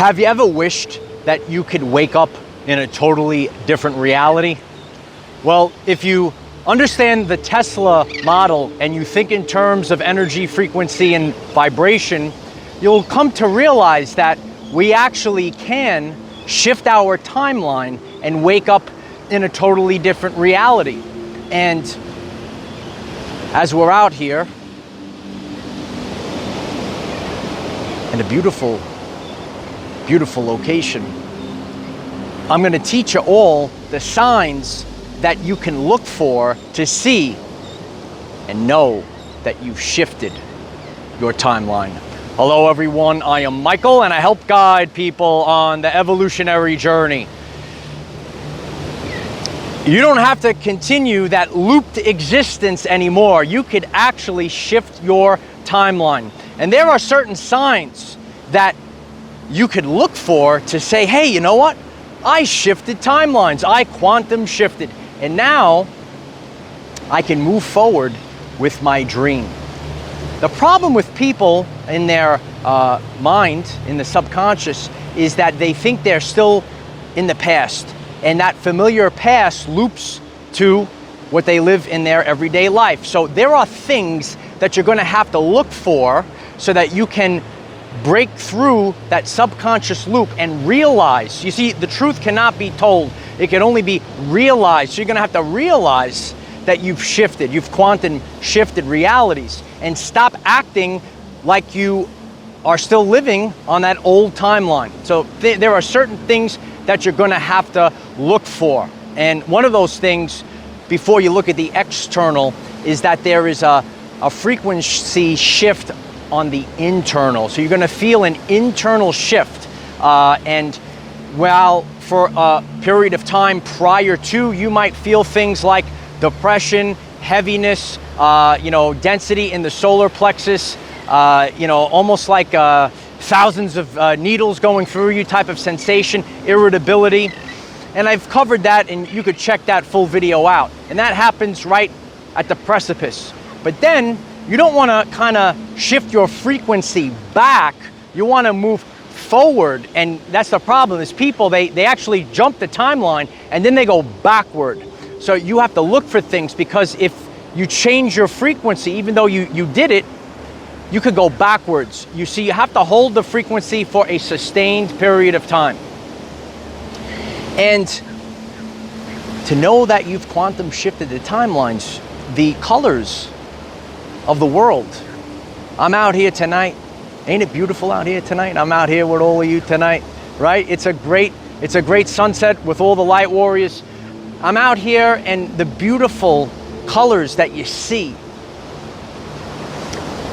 Have you ever wished that you could wake up in a totally different reality? Well, if you understand the Tesla model and you think in terms of energy, frequency, and vibration, you'll come to realize that we actually can shift our timeline and wake up in a totally different reality. And as we're out here in a beautiful, beautiful location, I'm going to teach you all the signs that you can look for to see and know that you've shifted your timeline. Hello everyone, I am Michael and I help guide people on the evolutionary journey. You don't have to continue that looped existence anymore. You could actually shift your timeline. And there are certain signs that you could look for to say, hey, you know what? I shifted timelines. I quantum shifted. And now I can move forward with my dream. The problem with people in their mind, in the subconscious, is that they think they're still in the past. And that familiar past loops to what they live in their everyday life. So there are things that you're going to have to look for so that you can break through that subconscious loop and realize. You see, the truth cannot be told. It can only be realized. So you're going to have to realize that you've shifted. You've quantum shifted realities and stop acting like you are still living on that old timeline. So there are certain things that you're going to have to look for. And one of those things, before you look at the external, is that there is a frequency shift on the internal. So you're going to feel an internal shift. And while for a period of time prior to, you might feel things like depression, heaviness, density in the solar plexus, almost like thousands of needles going through you type of sensation, irritability. And I've covered that, and you could check that full video out. And that happens right at the precipice. But then you don't want to kind of shift your frequency back. You want to move forward. And that's the problem is people, they actually jump the timeline and then they go backward. So you have to look for things, because if you change your frequency, even though you did it, you could go backwards. You see, you have to hold the frequency for a sustained period of time. And to know that you've quantum shifted the timelines, the colors of the world. I'm out here tonight. Ain't it beautiful out here tonight? I'm out here with all of you tonight, right? It's a great sunset with all the light warriors. I'm out here, and the beautiful colors that you see,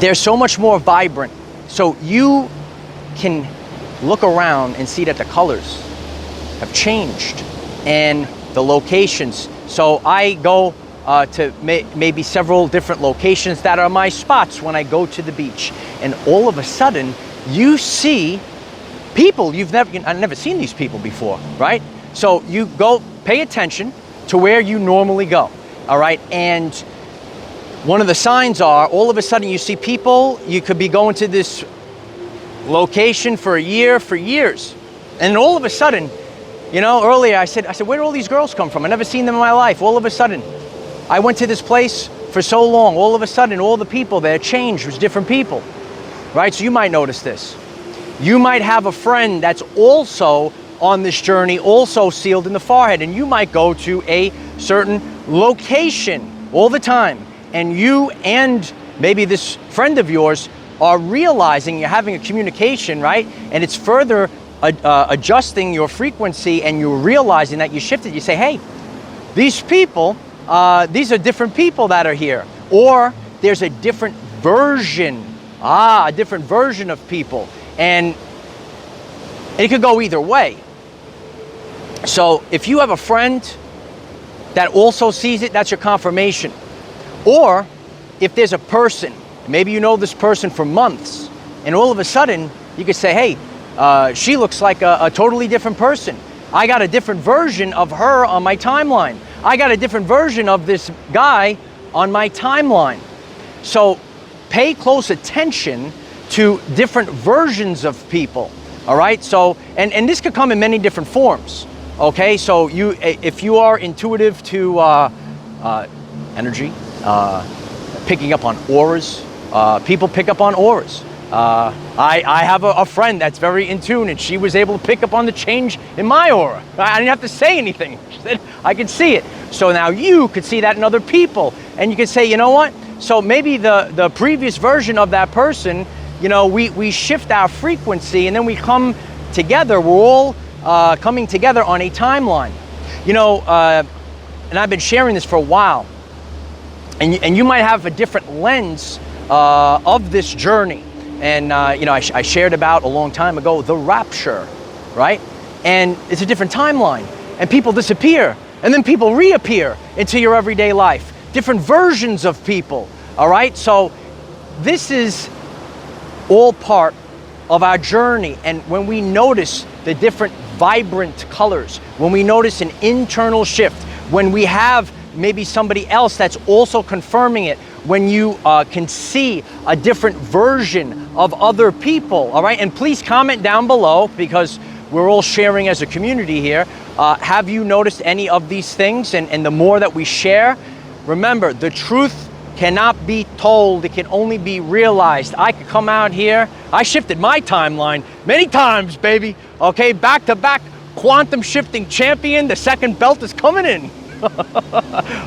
they're so much more vibrant. So you can look around and see that the colors have changed and the locations. So I go to maybe several different locations that are my spots when I go to the beach. And all of a sudden, you see people I've never seen these people before, right? So you go pay attention to where you normally go, all right? And one of the signs are, all of a sudden you see people, you could be going to this location for a year, for years. And all of a sudden, earlier I said, where do all these girls come from? I've never seen them in my life. All of a sudden, I went to this place for so long. All of a sudden, all the people there changed. It was different people, right? So you might notice this. You might have a friend that's also on this journey, also sealed in the forehead, and you might go to a certain location all the time. And you and maybe this friend of yours are realizing you're having a communication, right? And it's further adjusting your frequency, and you're realizing that you shifted. You say, hey, these people, these are different people that are here. Or there's a different version, a different version of people. And it could go either way. So if you have a friend that also sees it, that's your confirmation. Or if there's a person, maybe you know this person for months, and all of a sudden you could say, hey, she looks like a totally different person. I got a different version of her on my timeline. I got a different version of this guy on my timeline. So pay close attention to different versions of people. All right, so, and this could come in many different forms. Okay, so if you are intuitive to energy, picking up on auras, people pick up on auras. I have a friend that's very in tune, and she was able to pick up on the change in my aura. I didn't have to say anything. She said, I could see it. So now you could see that in other people, and you could say, you know what? So maybe the previous version of that person, you know, we shift our frequency, and then we come together. We're all coming together on a timeline. You know, and I've been sharing this for a while, and you might have a different lens of this journey. And you know, I shared about a long time ago the rapture, right? And it's a different timeline, and people disappear, and then people reappear into your everyday life. Different versions of people, all right? So this is all part of our journey. And when we notice the different vibrant colors, when we notice an internal shift, when we have maybe somebody else that's also confirming it, when you can see a different version of other people, all right? And please comment down below, because we're all sharing as a community here. Have you noticed any of these things? And the more that we share, remember, the truth cannot be told, it can only be realized. I could come out here, I shifted my timeline many times, baby. Okay, back to back quantum shifting champion, the second belt is coming in.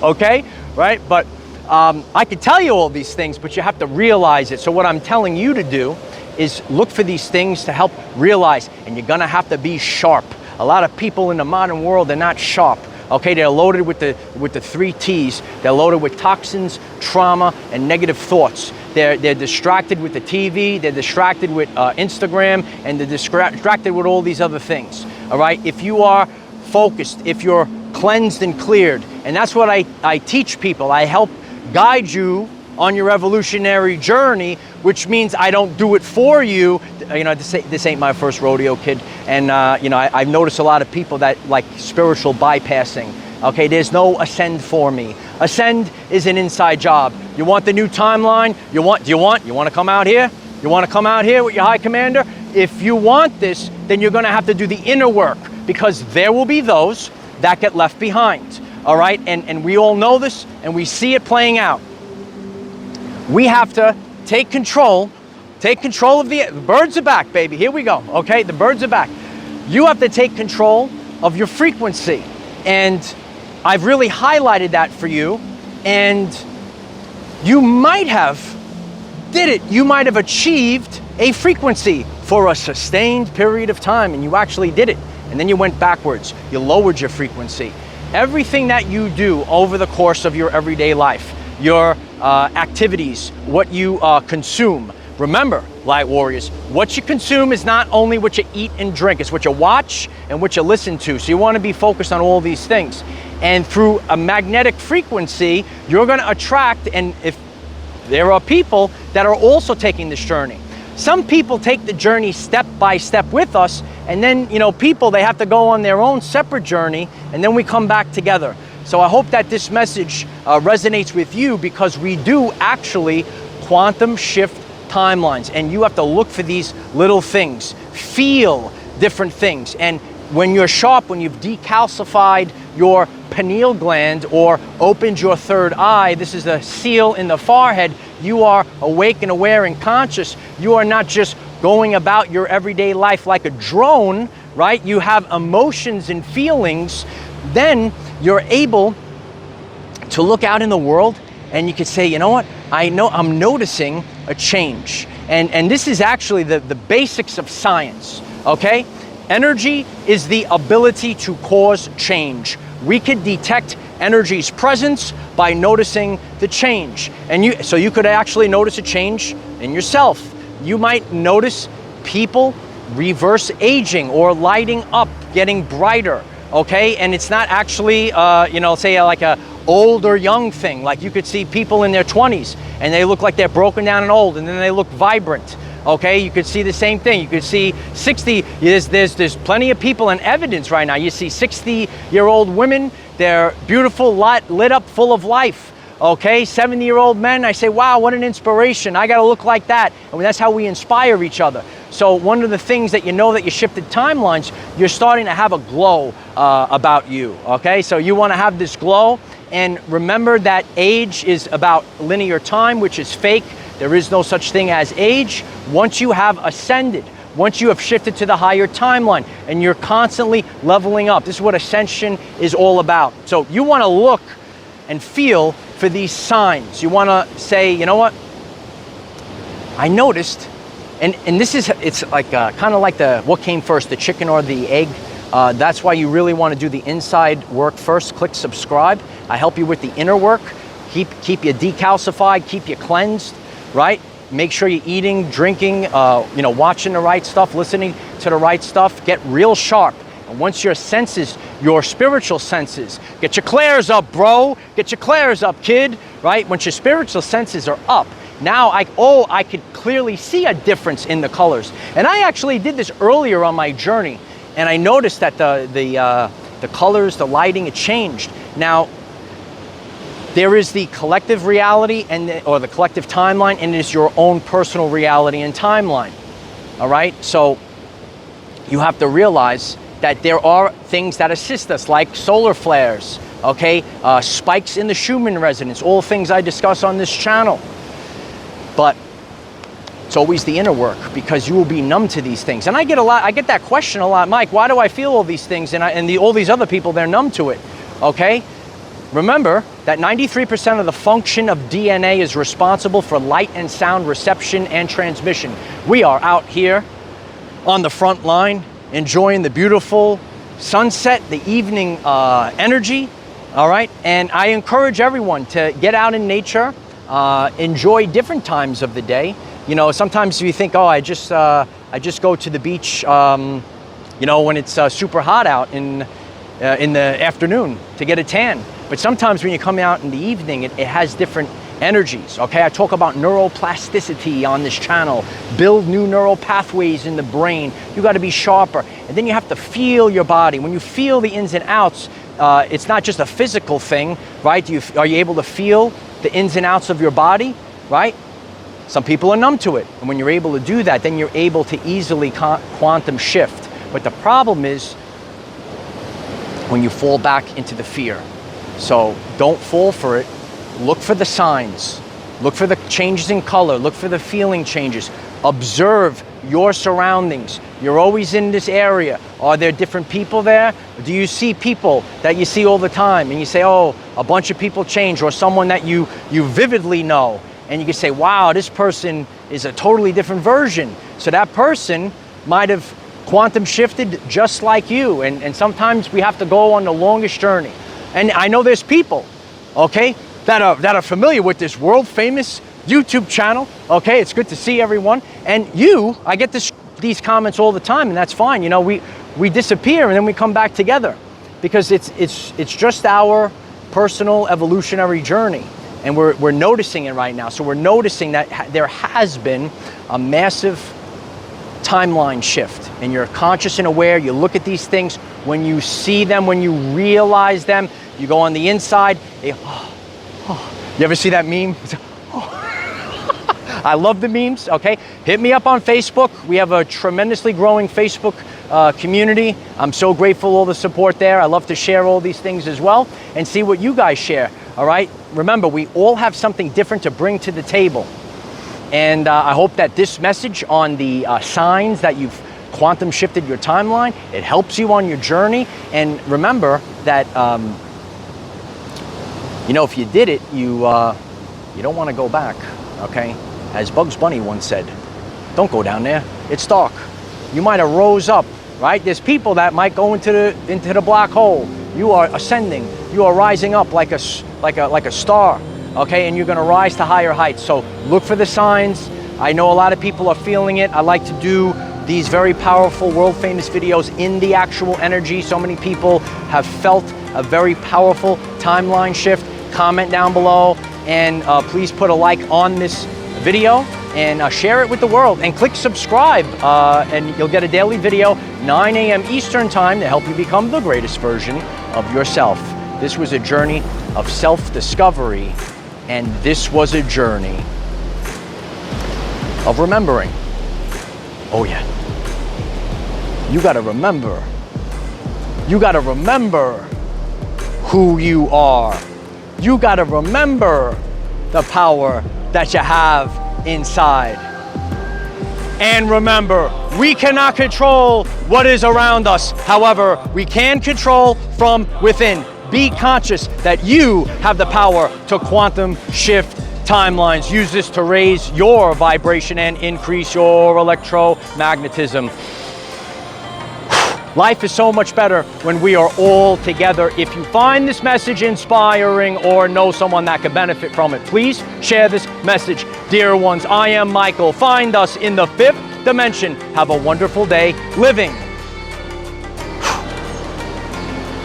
Okay, right? But I could tell you all these things, but you have to realize it. So what I'm telling you to do is look for these things to help realize, and you're gonna have to be sharp. A lot of people in the modern world, they're not sharp. Okay, they're loaded with the 3 T's. They're loaded with toxins, trauma, and negative thoughts. They're distracted with the TV, they're distracted with Instagram, and they're distracted with all these other things. All right, if you are focused, if you're cleansed and cleared, and that's what I teach people. I help guide you on your evolutionary journey, which means I don't do it for you. You know, this ain't my first rodeo, kid. And you know, I've noticed a lot of people that like spiritual bypassing. Okay, there's no ascend for me. Ascend is an inside job. You want the new timeline? You want to come out here? You want to come out here with your high commander? If you want this, then you're going to have to do the inner work, because there will be those that get left behind. All right, and we all know this, and we see it playing out. We have to take control of the birds are back, baby. Here we go. Okay, the birds are back. You have to take control of your frequency, and I've really highlighted that for you. And you might have did it. You might have achieved a frequency for a sustained period of time, and you actually did it. And then you went backwards. You lowered your frequency. Everything that you do over the course of your everyday life, your activities, what you consume. Remember, Light Warriors, what you consume is not only what you eat and drink, it's what you watch and what you listen to. So you want to be focused on all these things. And through a magnetic frequency, you're going to attract, and if there are people that are also taking this journey. Some people take the journey step by step with us, and then, you know, people, they have to go on their own separate journey, and then we come back together. So I hope that this message resonates with you, because we do actually quantum shift timelines, and you have to look for these little things, feel different things. And when you're sharp, when you've decalcified your pineal gland or opened your third eye, this is the seal in the forehead, you are awake and aware and conscious. You are not just going about your everyday life like a drone, right? You have emotions and feelings. Then you're able to look out in the world, and you could say, you know what? I'm noticing a change. And this is actually the basics of science, okay? Energy is the ability to cause change. We could detect energy's presence by noticing the change. And so you could actually notice a change in yourself. You might notice people reverse aging or lighting up, getting brighter, okay? And it's not actually, you know, say like a old or young thing. Like you could see people in their 20s and they look like they're broken down and old, and then they look vibrant. Okay, you could see the same thing. You could see 60, there's plenty of people and evidence right now. You see 60-year-old women, they're beautiful, lit up, full of life. Okay, 70-year-old men, I say, wow, what an inspiration. I gotta look like that. And that's how we inspire each other. So one of the things that you know that you shifted timelines, you're starting to have a glow about you, okay? So you want to have this glow, and remember that age is about linear time, which is fake. There is no such thing as age. Once you have ascended, once you have shifted to the higher timeline, and you're constantly leveling up. This is what ascension is all about. So you want to look and feel for these signs. You want to say, you know what? I noticed, and this is, it's like kind of like what came first, the chicken or the egg? That's why you really want to do the inside work first. Click subscribe. I help you with the inner work. Keep you decalcified, keep you cleansed, right? Make sure you're eating, drinking, watching the right stuff, listening to the right stuff. Get real sharp. And once your senses, your spiritual senses, get your clairs up, bro. Get your clairs up, kid, right? Once your spiritual senses are up, now I could clearly see a difference in the colors. And I actually did this earlier on my journey, and I noticed that the colors, the lighting, it changed. Now, there is the collective reality or the collective timeline, and it is your own personal reality and timeline. All right? So you have to realize that there are things that assist us, like solar flares, okay? Spikes in the Schumann resonance, all things I discuss on this channel. But it's always the inner work, because you will be numb to these things. And I get that question a lot, Mike, why do I feel all these things and all these other people, they're numb to it, okay? Remember that 93% of the function of DNA is responsible for light and sound reception and transmission. We are out here on the front line, enjoying the beautiful sunset, the evening energy, all right? And I encourage everyone to get out in nature, enjoy different times of the day. You know, sometimes you think, oh, I just go to the beach, when it's super hot out in the afternoon to get a tan. But sometimes when you come out in the evening, it has different energies, okay? I talk about neuroplasticity on this channel, build new neural pathways in the brain. You got to be sharper. And then you have to feel your body. When you feel the ins and outs, it's not just a physical thing, right? Are you able to feel the ins and outs of your body, right? Some people are numb to it. And when you're able to do that, then you're able to easily quantum shift. But the problem is when you fall back into the fear. So don't fall for it. Look for the signs. Look for the changes in color. Look for the feeling changes. Observe your surroundings. You're always in this area. Are there different people there? Do you see people that you see all the time and you say, oh, a bunch of people change, or someone that you vividly know, and you can say, wow, this person is a totally different version. So that person might have quantum shifted just like you. And sometimes we have to go on the longest journey. And I know there's people, okay, that are familiar with this world famous YouTube channel. Okay, it's good to see everyone. And I get these comments all the time, and that's fine. You know, we disappear and then we come back together, because it's just our personal evolutionary journey, and we're noticing it right now. So we're noticing that there has been a massive timeline shift, and you're conscious and aware. You look at these things. When you see them, when you realize them, you go on the inside. You ever see that meme? I love the memes, okay? Hit me up on Facebook. We have a tremendously growing Facebook community. I'm so grateful all the support there. I love to share all these things as well and see what you guys share, all right? Remember, we all have something different to bring to the table. And I hope that this message on the signs that you've quantum shifted your timeline, it helps you on your journey. And remember that, if you did it, you don't want to go back, okay? As Bugs Bunny once said, don't go down there. It's dark. You might have rose up, right? There's people that might go into the black hole. You are ascending. You are rising up like a star, okay? And you're going to rise to higher heights. So look for the signs. I know a lot of people are feeling it. I like to do these very powerful, world-famous videos in the actual energy. So many people have felt a very powerful timeline shift. Comment down below, and please put a like on this video, and share it with the world, and click subscribe, and you'll get a daily video, 9 a.m. Eastern time, to help you become the greatest version of yourself. This was a journey of self-discovery, and this was a journey of remembering. Oh yeah. You gotta remember. You gotta remember who you are. You gotta remember the power that you have inside. And remember, we cannot control what is around us. However, we can control from within. Be conscious that you have the power to quantum shift timelines. Use this to raise your vibration and increase your electromagnetism. Life is so much better when we are all together. If you find this message inspiring or know someone that could benefit from it, please share this message. Dear ones, I am Michael. Find us in the 5th dimension. Have a wonderful day living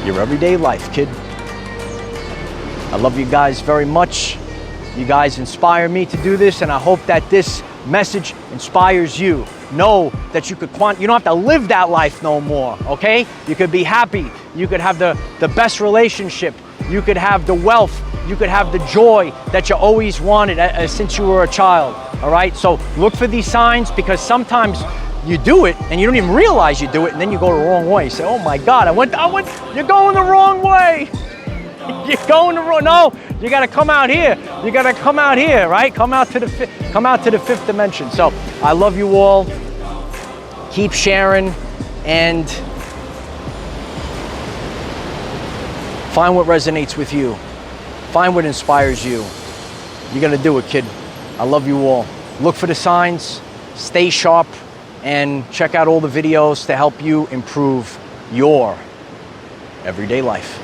your everyday life, kid. I love you guys very much. You guys inspire me to do this, and I hope that this message inspires you. Know that you don't have to live that life no more, okay? You could be happy. You could have the best relationship. You could have the wealth. You could have the joy that you always wanted since you were a child, all right? So look for these signs, because sometimes you do it and you don't even realize you do it, and then you go the wrong way. You say, oh my God, you're going the wrong way. You're going the wrong, no, you gotta come out here. You gotta come out here, right? Come out to the 5th dimension. So I love you all. Keep sharing and find what resonates with you. Find what inspires you. You're gonna do it, kid. I love you all. Look for the signs, stay sharp, and check out all the videos to help you improve your everyday life.